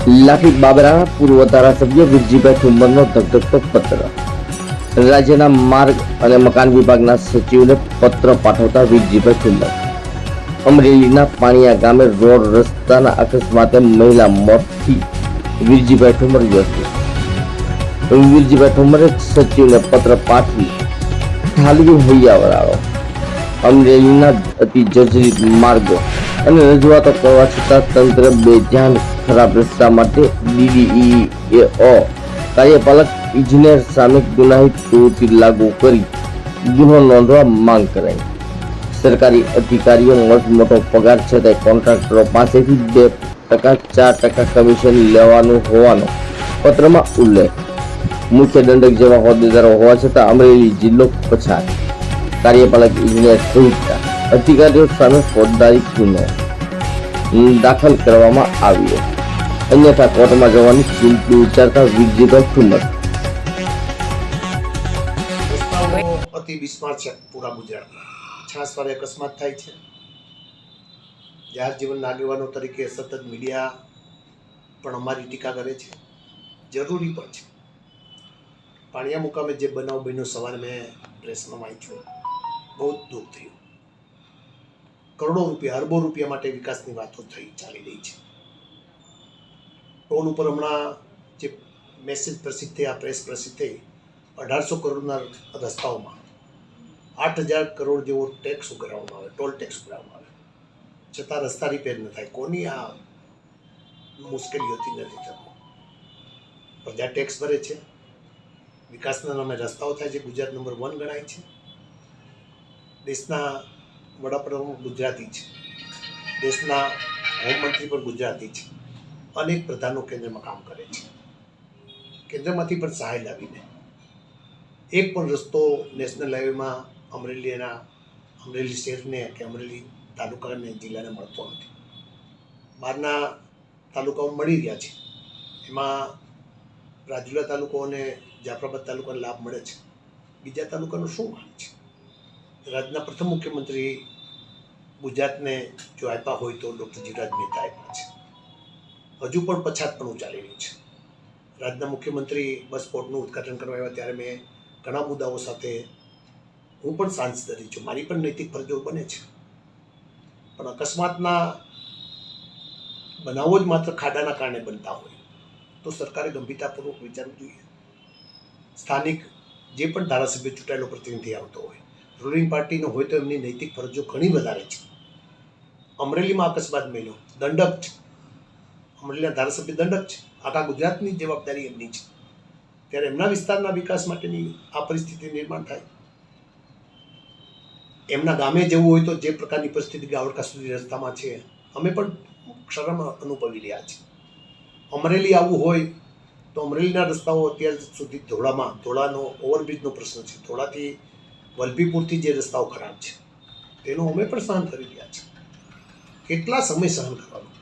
લાઠી બાબરા પૂર્વ ધારાસભ્ય વીરજીભાઈ ઠુમ્મરનો ધગધગતો પત્ર. રાજ્યના માર્ગ અને મકાન વિભાગના સચિવને પત્ર પાઠવતા વીરજીભાઈ ઠુમ્મર. અમરેલીના પાણીયા ગામે રોડ રસ્તાના અકસ્માતે મહિલા મોતથી વીરજીભાઈ ઠુમ્મર વ્યસ્ત. વીરજીભાઈ ઠુમ્મરે સચિવને પત્ર પાઠવી ઠાલવ્યું હૈયાવરાળો. અમરેલીના અતિ જર્જરિત માર્ગો અને રજૂઆતો કરવા છતાં તંત્ર બેધ્યાન. ખરાબ રસ્તા માટે DDEO કાર્યપાલક ઇજનેર સામે ગુનાહિત પ્રવૃત્તિ લાગુ કરી ગુનો નોંધવા માંગ કરાઈ. સરકારી અધિકારીઓ મોટો પગાર છતાંય કોન્ટ્રાક્ટરો પાસેથી 2% 4% કમિશન લેવાનું હોવાનો પત્રમાં ઉલ્લેખ. મુખ્ય દંડક જેવા હોદ્દેદારો હોવા છતાં અમરેલી જિલ્લો પછાત. કાર્યપાલક ઇજનેર સહિતના અધિકારીઓ સામે ફોજદારી ગુનો દાખલ કરવામાં આવ્યો. અન્યથા કોર્ટમાં જવાની ચીમકી ઉચ્ચારતા વીરજીભાઈ ઠુમ્મર. અતિ બિસ્માર છે પૂરા ગુજરાતમાં. છાસવારે અકસ્માત થાય છે. જાહેર જીવનના આગેવાનો તરીકે સતત મીડિયા પણ અમારી ટીકા કરે છે, જરૂરી પણ છે. પાણીયા મુકામે જે બનાવ બન્યો સવારે મેં પ્રેસમાં વાંચ્યું, બહુ જ દુઃખ થયું. કરોડો રૂપિયા, અરબો રૂપિયા માટે વિકાસની વાતો ચાલી રહી છે. ટોલ ઉપર હમણાં જે મેસેજ પ્રસિદ્ધ થઈ, આ પ્રેસ પ્રસિદ્ધ થઈ, 1800 કરોડના રસ્તાઓમાં 8000 કરોડ જેવો ટેક્સ ઉઘરાવવામાં આવે, ટોલ ટેક્સ ઉઘરાવવામાં આવે, છતાં રસ્તા રિપેર ન થાય. કોની આ મુશ્કેલીઓથી નથી થતું? પ્રજા ટેક્સ ભરે છે, વિકાસના નામે રસ્તાઓ થાય છે. ગુજરાત નંબર 1 ગણાય છે. દેશના વડાપ્રધાન ગુજરાતી છે, દેશના હોમમંત્રી પણ ગુજરાતી છે, અનેક પ્રધાનો કેન્દ્રમાં કામ કરે છે. કેન્દ્રમાંથી પણ સહાય લાવીને એક પણ રસ્તો નેશનલ હાઈવેમાં અમરેલી શહેરને કે અમરેલી તાલુકાને, જિલ્લાને મળતો નથી. બહારના તાલુકાઓ મળી રહ્યા છે. એમાં રાજુલા તાલુકો અને જાફરાબાદ તાલુકાને લાભ મળે છે. બીજા તાલુકાનો શું માંગ છે? રાજ્યના પ્રથમ મુખ્યમંત્રી ગુજરાતને જો આપ્યા હોય તો ડૉક્ટર જીવરાજ મહેતા આપ્યા છે. હજુ પણ પછાતપણું ચાલી રહ્યું છે. રાજ્યના મુખ્યમંત્રી બસ પોર્ટનું ઉદ્ઘાટન કરવા આવ્યા ત્યારે મેં ઘણા મુદ્દાઓ સાથે હું પણ સાંસદ છું, મારી પણ નૈતિક ફરજો બને છે. પણ અકસ્માતના બનાવો જ માત્ર ખાડાના કારણે બનતા હોય તો સરકારે ગંભીરતાપૂર્વક વિચારવું જોઈએ. સ્થાનિક જે પણ ધારાસભ્ય ચૂંટાયેલો પ્રતિનિધિ આવતો હોય, રૂલિંગ પાર્ટીનો હોય તો એમની નૈતિક ફરજો ઘણી વધારે છે. અમરેલીમાં અકસ્માત બન્યો, દંડક છે. અમરેલીના ધારાસભ્ય દંડક છે. આખા ગુજરાતની જવાબદારી એમની છે. ત્યારે એમના વિસ્તારના વિકાસ માટેની આ પરિસ્થિતિ નિર્માણ થાય. એમના ગામે જવું હોય તો જે પ્રકારની પરિસ્થિતિ ગાવડકા સુધી રસ્તામાં છે, અમે પણ શરમ અનુભવી રહ્યા છીએ. અમરેલી આવવું હોય તો અમરેલીના રસ્તાઓ અત્યાર સુધી ધોળાનો ઓવરબ્રિજનો પ્રશ્ન છે. ધોળાથી વલભીપુરથી જે રસ્તાઓ ખરાબ છે તેનું અમે પણ સહન કરી રહ્યા છીએ. કેટલા સમય સહન કરવાનું?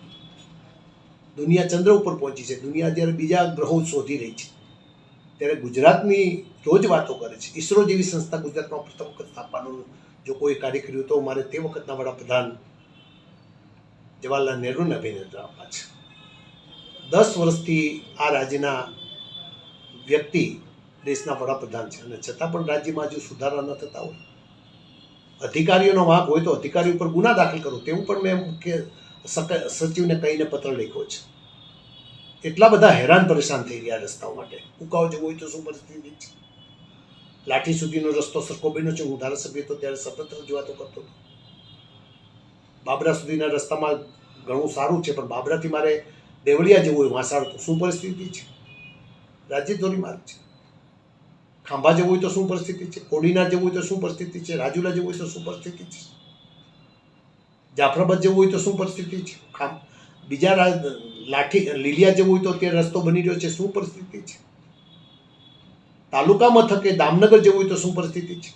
દુનિયા ચંદ્ર ઉપર પહોંચી છે. દુનિયા જ્યારે બીજા ગ્રહો શોધી રહી છે ત્યારે ગુજરાતની રોજ વાતો કરે છે. ઇસરો જેવી સંસ્થા ગુજરાતમાં પ્રથમ વખત સ્થાપવાનું જો કોઈ કાર્ય કર્યું તો મારે તે વખતના વડાપ્રધાન જવાહરલાલ નહેરુને અભિનંદન આપવા છે. 10 વર્ષથી આ રાજ્યના વ્યક્તિ દેશના વડાપ્રધાન છે અને છતાં પણ રાજ્યમાં હજુ સુધારા ન થતા હોય. અધિકારીઓનો વાંક હોય તો અધિકારી ઉપર ગુના દાખલ કરો, તેવું પણ મેં મુખ્ય સચિવને કહીને પત્ર લખ્યો છે. એટલા બધા હેરાન પરેશાન થઈ રહ્યા રસ્તાઓ માટે. ઉકાવ જવું હોય તો શું પરિસ્થિતિ છે? લાઠી સુધીનો રસ્તો સરખો બન્યો છે. હું ધારાસભ્ય હતો ત્યારે સતત રજૂઆતો કરતો હતો. બાબરા સુધીના રસ્તામાં ઘણું સારું છે, પણ બાબરાથી મારે દેવળિયા જવું હોય, વાંસાળ, તો શું પરિસ્થિતિ છે? રાજ્ય ધોરીમાર્ગ છે. ખાંભા જવું હોય તો શું પરિસ્થિતિ છે? કોડીનાર જવું હોય તો શું પરિસ્થિતિ છે? રાજુલા જવું હોય તો શું પરિસ્થિતિ છે? જાફરાબાદ જવું હોય તો શું પરિસ્થિતિ છે? બીજા લીલિયા જવું હોય તો અત્યારે રસ્તો બની રહ્યો છે, શું પરિસ્થિતિ છે? તાલુકા મથકે દામનગર જવું હોય તો શું પરિસ્થિતિ છે?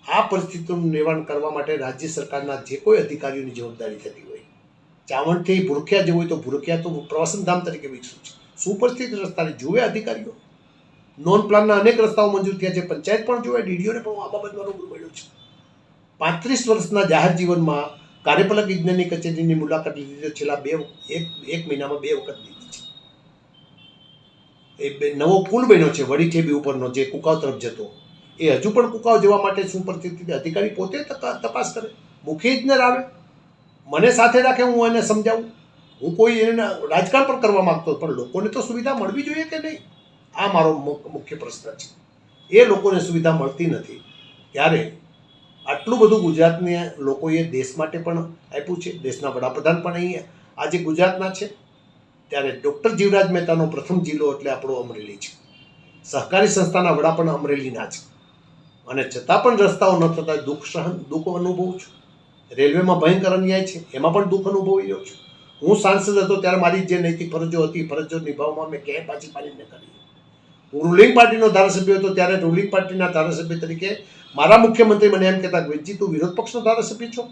આ પરિસ્થિતિનું નિવારણ કરવા માટે રાજ્ય સરકારના જે કોઈ અધિકારીઓની જવાબદારી થતી હોય. ચાવંડથી ભૂરખિયા જવું હોય તો ભૂરખિયા તો પ્રવાસન ધામ તરીકે વિકસ્યું છે. શું પરિસ્થિતિ રસ્તાની જોવે અધિકારીઓ? નોન પ્લાનના અનેક રસ્તાઓ મંજૂર થયા છે. પંચાયત પણ જોવે, DDOને પણ આ બાબતમાં રૂબરૂ મળ્યો છે. 35 વર્ષના જાહેર જીવનમાં કાર્યપાલક વિજ્ઞાનની કચેરીની મુલાકાત લીધી તો છેલ્લા એક મહિનામાં 2 વખત લીધી છે. એ નવો પુલ બન્યો છે વડી ઠેબી ઉપરનો, જે કુકાવ તરફ જતો, એ હજુ પણ કુકાવ જવા માટે શું પરિસ્થિતિ? અધિકારી પોતે તપાસ કરે, મુખ્ય ઇજનેર આવે, મને સાથે રાખે, હું એને સમજાવું. હું કોઈ એને રાજકારણ પણ કરવા માંગતો, પણ લોકોને તો સુવિધા મળવી જોઈએ કે નહીં? આ મારો મુખ્ય પ્રશ્ન છે. એ લોકોને સુવિધા મળતી નથી. ત્યારે આટલું બધું ગુજરાતને લોકોએ દેશ માટે પણ આપ્યું છે, દેશના વડાપ્રધાન પણ અહીં આજે ગુજરાતના છે. ત્યારે ડૉક્ટર જીવરાજ મહેતાનો પ્રથમ જિલ્લો એટલે આપણો અમરેલી છે. સહકારી સંસ્થાના વડા પણ અમરેલીના છે. અને છતાં પણ રસ્તાઓ ન થતાં દુઃખ અનુભવું છું. રેલવેમાં ભયંકર અન્યાય છે, એમાં પણ દુઃખ અનુભવી રહ્યો છું. હું સાંસદ હતો ત્યારે મારી જે નૈતિક ફરજો હતી, ફરજો નિભાવવામાં મેં ક્યાંય પાછી પાડીને કરી. હું રૂલિંગ પાર્ટીનો ધારાસભ્ય હતો ત્યારે રૂલિંગ પાર્ટીના ધારાસભ્ય તરીકે મારા મુખ્યમંત્રી મને એમ કહેતા, વિરજી તું વિરોધ પક્ષનો ધારાસભ્ય છો?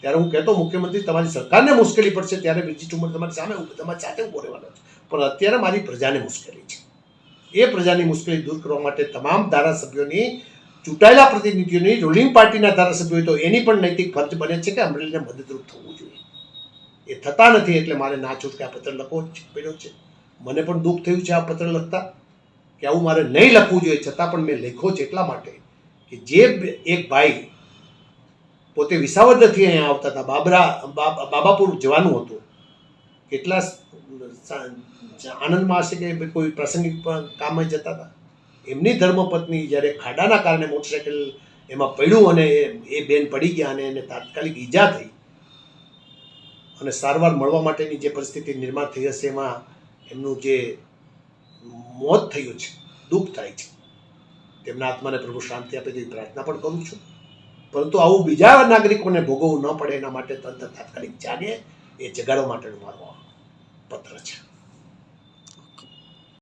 ત્યારે હું કહેતો, મુખ્યમંત્રી તમારી સરકારને મુશ્કેલી પડશે ત્યારે વિરજી ઠુમ્મર તમારી સામે તમારી સાથે ઊભો રહેવાનો છે, પણ અત્યારે મારી પ્રજાને મુશ્કેલી છે. એ પ્રજાની મુશ્કેલી દૂર કરવા માટે તમામ ધારાસભ્યોની, ચૂંટાયેલા પ્રતિનિધિઓની, રૂલિંગ પાર્ટીના ધારાસભ્યો તો એની પણ નૈતિક ફરજ બને છે કે અમરેલીને મદદરૂપ થવું જોઈએ. એ થતા નથી, એટલે મારે ના છૂટકે આ પત્ર લખવો પડ્યો છે. મને પણ દુઃખ થયું છે આ પત્ર લખતા કે આવું મારે નહીં લખવું જોઈએ, છતાં પણ મેં લખ્યો છે એટલા માટે કે જે એક ભાઈ પોતે વિસાવદરથી અહીંયા આવતા હતા, બાબાપુર જવાનું હતું, કેટલા આનંદમાં હશે કે કોઈ પ્રાસંગિક કામે જતા હતા, એમની ધર્મપત્ની જ્યારે ખાડાના કારણે મોટરસાઇકલ એમાં પડ્યું અને એ બેન પડી ગયા અને એને તાત્કાલિક ઈજા થઈ અને સારવાર મળવા માટેની જે પરિસ્થિતિ નિર્માણ થઈ હશે, એમાં એમનું જે મોત થયું છે, દુઃખ થાય છે. તેમના આત્માને પ્રભુ શાંતિ આપે તેવી પ્રાર્થના પણ કરું છું. પરંતુ આવું બીજા નાગરિકોને ભોગવવું ન પડે એના માટે તંત્ર તાત્કાલિક જાગે, એ જગાડવા માટેનો મારો પત્ર છે.